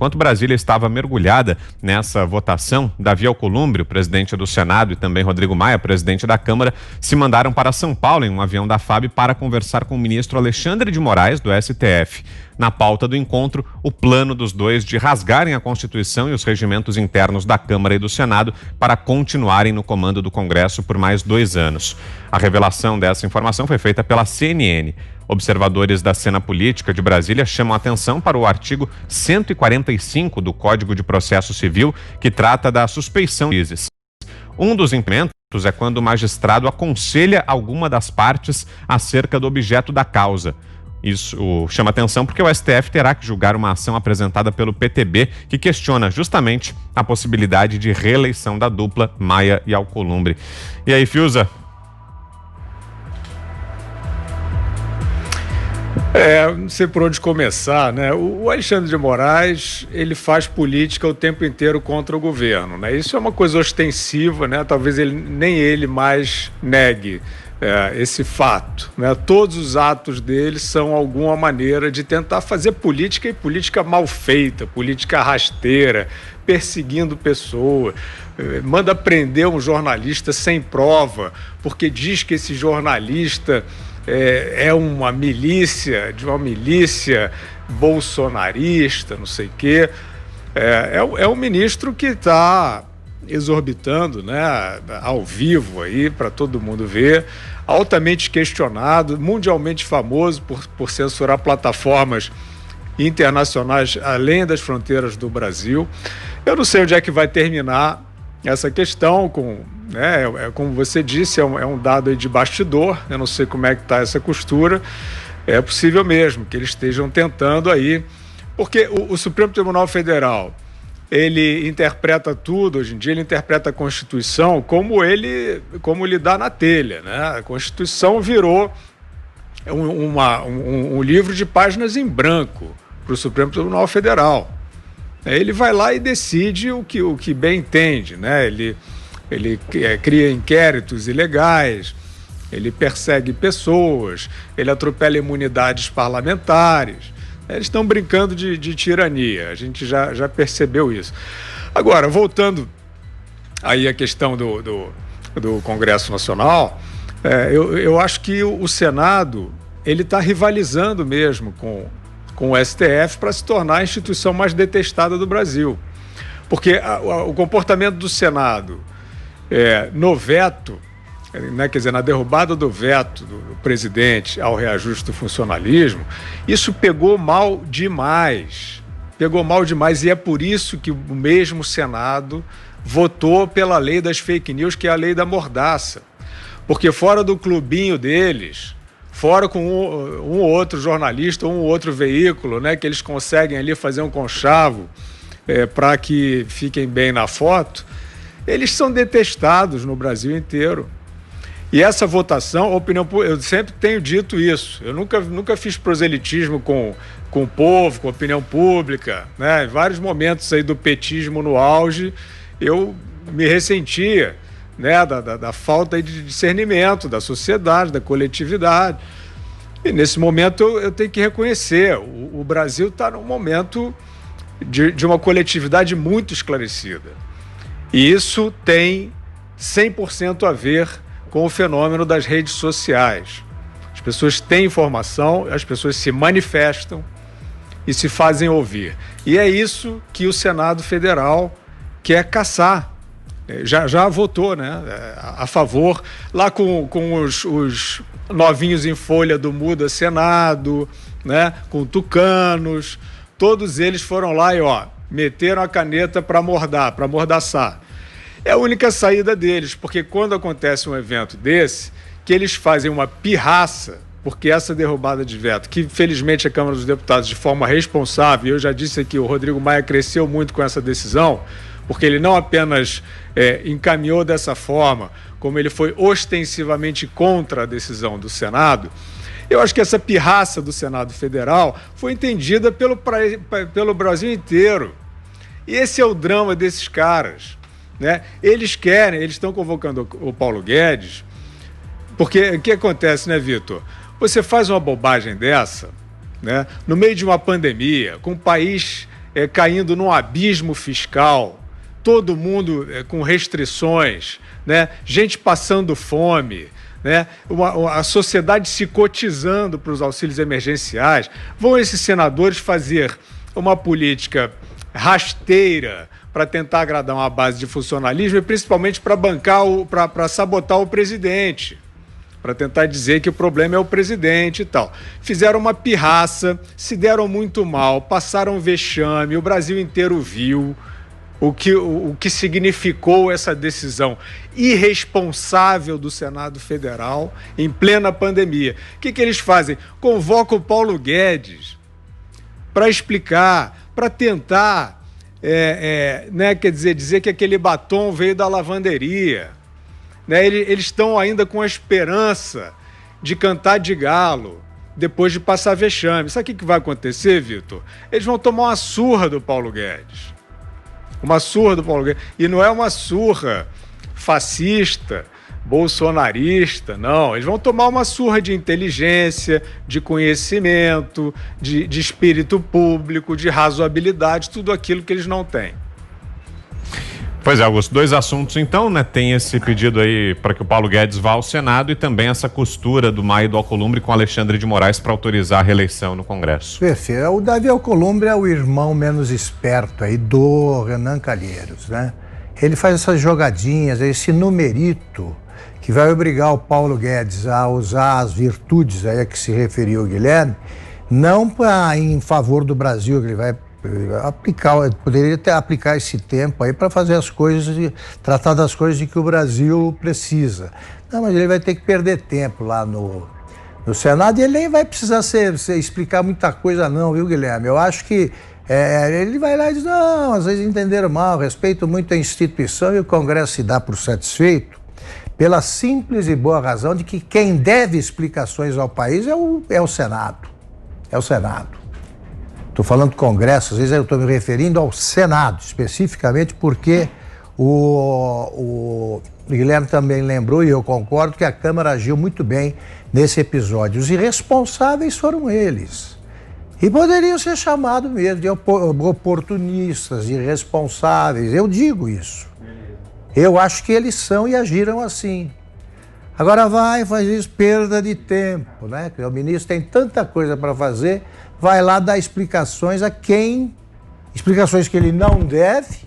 Enquanto Brasília estava mergulhada nessa votação, Davi Alcolumbre, o presidente do Senado, e também Rodrigo Maia, presidente da Câmara, se mandaram para São Paulo em um avião da FAB para conversar com o ministro Alexandre de Moraes, do STF. Na pauta do encontro, o plano dos dois de rasgarem a Constituição e os regimentos internos da Câmara e do Senado para continuarem no comando do Congresso por mais 2 anos. A revelação dessa informação foi feita pela CNN. Observadores da cena política de Brasília chamam a atenção para o artigo 145 do Código de Processo Civil, que trata da suspeição de juízes. Um dos implementos é quando o magistrado aconselha alguma das partes acerca do objeto da causa. Isso chama atenção porque o STF terá que julgar uma ação apresentada pelo PTB que questiona justamente a possibilidade de reeleição da dupla Maia e Alcolumbre. E aí, Fiuza? Não sei por onde começar, né? O Alexandre de Moraes, ele faz política o tempo inteiro contra o governo, né? Isso é uma coisa ostensiva, né? Talvez nem ele mais negue esse fato, né? Todos os atos dele são alguma maneira de tentar fazer política, e política mal feita, política rasteira, perseguindo pessoas, manda prender um jornalista sem prova, porque diz que esse jornalista é uma milícia bolsonarista, não sei o quê. É um ministro que está exorbitando, né, ao vivo aí para todo mundo ver, altamente questionado, mundialmente famoso por censurar plataformas internacionais além das fronteiras do Brasil. Eu não sei onde é que vai terminar essa questão como você disse, é um dado aí de bastidor, eu não sei como é que está essa costura, é possível mesmo que eles estejam tentando aí, porque o Supremo Tribunal Federal, ele interpreta tudo, hoje em dia ele interpreta a Constituição como lhe dá na telha, né? A Constituição virou um livro de páginas em branco para o Supremo Tribunal Federal. Ele vai lá e decide o que bem entende, né? Ele cria inquéritos ilegais, ele persegue pessoas, ele atropela imunidades parlamentares. Eles estão brincando de tirania, a gente já percebeu isso. Agora, voltando aí à questão do Congresso Nacional, eu acho que o Senado ele está rivalizando mesmo com o STF para se tornar a instituição mais detestada do Brasil. Porque o comportamento do Senado no veto, né, quer dizer, na derrubada do veto do presidente ao reajuste do funcionalismo, isso pegou mal demais. E é por isso que o mesmo Senado votou pela lei das fake news, que é a lei da mordaça. Porque fora do clubinho deles, fora com um ou outro jornalista, um ou outro veículo, né, que eles conseguem ali fazer um conchavo para que fiquem bem na foto, eles são detestados no Brasil inteiro. E essa votação, eu sempre tenho dito isso, eu nunca fiz proselitismo com o povo, com a opinião pública, né? Em vários momentos aí do petismo no auge, eu me ressentia, né, da falta de discernimento da sociedade, da coletividade. E nesse momento eu tenho que reconhecer, o Brasil está num momento de uma coletividade muito esclarecida. E isso tem 100% a ver com o fenômeno das redes sociais. As pessoas têm informação, as pessoas se manifestam e se fazem ouvir. E é isso que o Senado Federal quer caçar. Já votou, né, a favor, lá com os novinhos em folha do Muda Senado, né, com tucanos, todos eles foram lá e meteram a caneta para mordaçar. É a única saída deles, porque quando acontece um evento desse, que eles fazem uma pirraça, porque essa derrubada de veto, que felizmente a Câmara dos Deputados, de forma responsável, eu já disse aqui, o Rodrigo Maia cresceu muito com essa decisão, porque ele não apenas encaminhou dessa forma, como ele foi ostensivamente contra a decisão do Senado. Eu acho que essa pirraça do Senado Federal foi entendida pelo Brasil inteiro. E esse é o drama desses caras, né? Eles estão convocando o Paulo Guedes, porque o que acontece, né, Vitor? Você faz uma bobagem dessa, né, no meio de uma pandemia, com o país caindo num abismo fiscal, todo mundo com restrições, né? Gente passando fome, né? A sociedade se cotizando para os auxílios emergenciais. Vão esses senadores fazer uma política rasteira para tentar agradar uma base de funcionalismo e principalmente para bancar, para sabotar o presidente, para tentar dizer que o problema é o presidente e tal. Fizeram uma pirraça, se deram muito mal, passaram vexame, o Brasil inteiro viu o que significou essa decisão irresponsável do Senado Federal em plena pandemia. O que eles fazem? Convocam o Paulo Guedes para explicar, para tentar, né, quer dizer que aquele batom veio da lavanderia. Né? Eles estão ainda com a esperança de cantar de galo depois de passar vexame. Sabe o que vai acontecer, Vitor? Eles vão tomar uma surra do Paulo Guedes. Uma surra do Paulo Guedes. E não é uma surra fascista, bolsonarista, não. Eles vão tomar uma surra de inteligência, de conhecimento, de espírito público, de razoabilidade, tudo aquilo que eles não têm. Pois é, Augusto, 2 assuntos então, né? Tem esse pedido aí para que o Paulo Guedes vá ao Senado e também essa costura do Maia e do Alcolumbre com Alexandre de Moraes para autorizar a reeleição no Congresso. Perfeito. O Davi Alcolumbre é o irmão menos esperto aí do Renan Calheiros, né? Ele faz essas jogadinhas, esse numerito que vai obrigar o Paulo Guedes a usar as virtudes aí a que se referiu o Guilherme, não em favor do Brasil, que ele vai poderia até aplicar esse tempo aí para fazer as coisas, tratar das coisas de que o Brasil precisa. Não, mas ele vai ter que perder tempo lá no Senado e ele nem vai precisar explicar muita coisa não, viu, Guilherme? Eu acho que ele vai lá e diz, não, às vezes entenderam mal, respeito muito a instituição, e o Congresso se dá por satisfeito pela simples e boa razão de que quem deve explicações ao país é o Senado. É o Senado. Estou falando do Congresso, às vezes eu estou me referindo ao Senado, especificamente porque o Guilherme também lembrou, e eu concordo, que a Câmara agiu muito bem nesse episódio. Os irresponsáveis foram eles. E poderiam ser chamados mesmo de oportunistas, irresponsáveis. Eu digo isso. Eu acho que eles são e agiram assim. Agora faz isso, perda de tempo, né? O ministro tem tanta coisa para fazer, vai lá dar explicações explicações que ele não deve,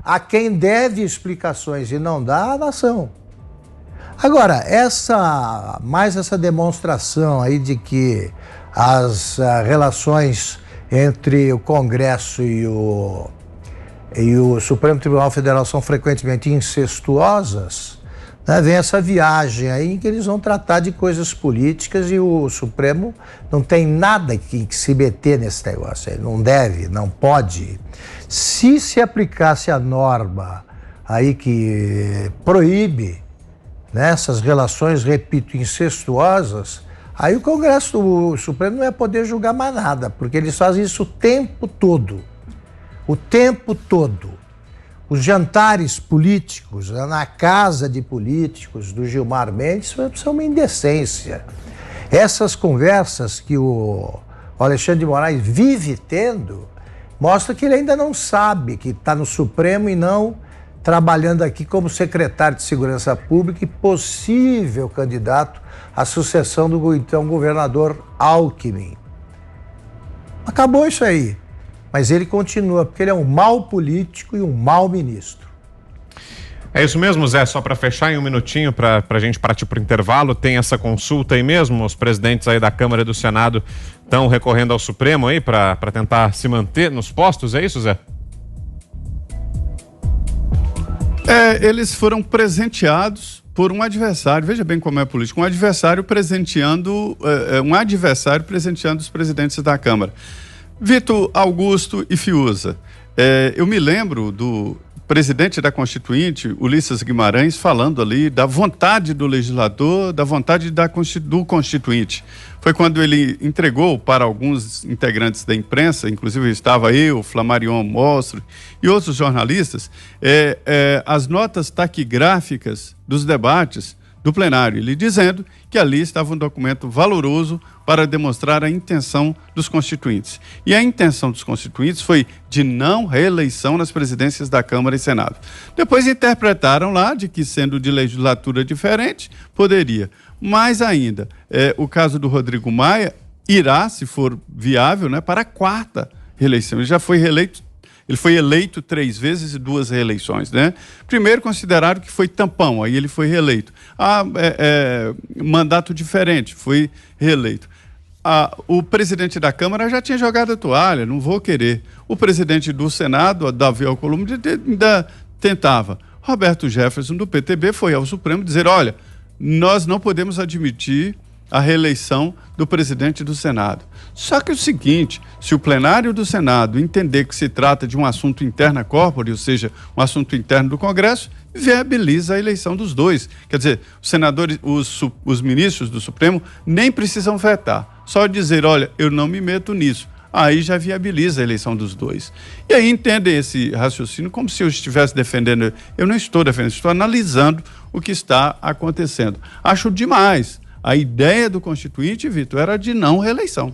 a quem deve explicações e não dá, a nação. Agora, essa demonstração aí de que as relações entre o Congresso e o Supremo Tribunal Federal são frequentemente incestuosas, né? Vem essa viagem aí em que eles vão tratar de coisas políticas e o Supremo não tem nada que se meter nesse negócio. Ele não deve, não pode. Se aplicasse a norma aí que proíbe, né, essas relações, repito, incestuosas, aí o Supremo não ia poder julgar mais nada, porque eles fazem isso o tempo todo. O tempo todo. Os jantares políticos, na casa de políticos do Gilmar Mendes, são uma indecência. Essas conversas que o Alexandre de Moraes vive tendo, mostra que ele ainda não sabe que está no Supremo e não trabalhando aqui como secretário de Segurança Pública e possível candidato à sucessão do então governador Alckmin. Acabou isso aí. Mas ele continua, porque ele é um mau político e um mau ministro. É isso mesmo, Zé, só para fechar em um minutinho, para a gente partir para o intervalo, tem essa consulta aí mesmo, os presidentes aí da Câmara e do Senado estão recorrendo ao Supremo aí para tentar se manter nos postos, é isso, Zé? Eles foram presenteados por um adversário, veja bem como é político, um adversário presenteando os presidentes da Câmara. Vitor, Augusto e Fiuza, eu me lembro do presidente da Constituinte, Ulisses Guimarães, falando ali da vontade do legislador, da vontade do Constituinte. Foi quando ele entregou para alguns integrantes da imprensa, inclusive estava eu, Flamarion Mostro e outros jornalistas, as notas taquigráficas dos debates do plenário, ele dizendo que ali estava um documento valoroso para demonstrar a intenção dos constituintes. E a intenção dos constituintes foi de não reeleição nas presidências da Câmara e Senado. Depois interpretaram lá de que, sendo de legislatura diferente, poderia. Mais ainda, o caso do Rodrigo Maia irá, se for viável, né, para a 4ª reeleição. Ele já foi reeleito. Ele foi eleito 3 vezes e 2 reeleições, né? Primeiro consideraram que foi tampão, aí ele foi reeleito. Mandato diferente, foi reeleito. O presidente da Câmara já tinha jogado a toalha, não vou querer. O presidente do Senado, Davi Alcolumbre, ainda tentava. Roberto Jefferson, do PTB, foi ao Supremo dizer, olha, nós não podemos admitir a reeleição do presidente do Senado. Só que é o seguinte, se o plenário do Senado entender que se trata de um assunto interna corpore, ou seja, um assunto interno do Congresso, viabiliza a eleição dos dois. Quer dizer, os senadores, os ministros do Supremo nem precisam vetar. Só dizer, olha, eu não me meto nisso. Aí já viabiliza a eleição dos dois. E aí entendem esse raciocínio como se eu estivesse defendendo. Eu não estou defendendo, estou analisando o que está acontecendo. Acho demais. A ideia do Constituinte, Vitor, era de não reeleição.